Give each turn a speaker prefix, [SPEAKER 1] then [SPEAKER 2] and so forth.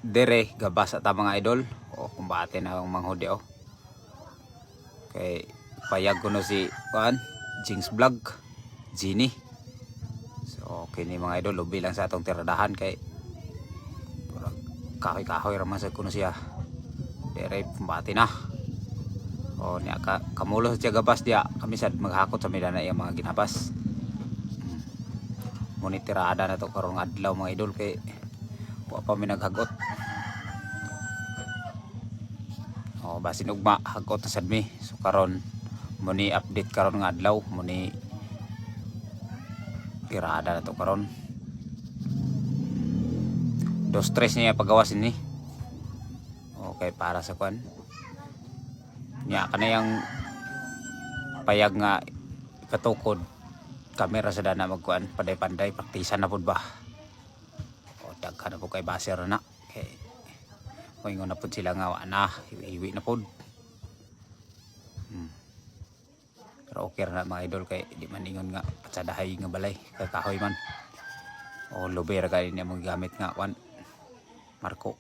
[SPEAKER 1] dire gabas at mga idol o kumbate na ang manghudi o. Kay payag ko no si Juan Jings Vlog Genie. So kini mga idol lubi lang sa atong tiradahan kay kahoy-kahoy raman sa kuno siya. Dire kumbate na. O niya kamulo sa gabas dia kami sad maghakot sa midana iya mga ginabas. Monitorada na to karong adlaw mga idol kay wa pa mi naghagot. O basin ugma hagot na sad mi. So karon muni update karon nga adlaw muni tirada na to karon. 2-3 niya pagawas ni. Okay para sa kwan. Nya kanayang payag nga katukod kamera sa dana magkuan panday-panday praktisan na pud ba. O daghan na pud kay baser na kay moingon na pud sila nga wa na iwi na pud. Pero okay na mga idol kay di man ingon nga patsadahay nga balay kay kahoy man. O luber kay niya mo gamit nga kwan Marco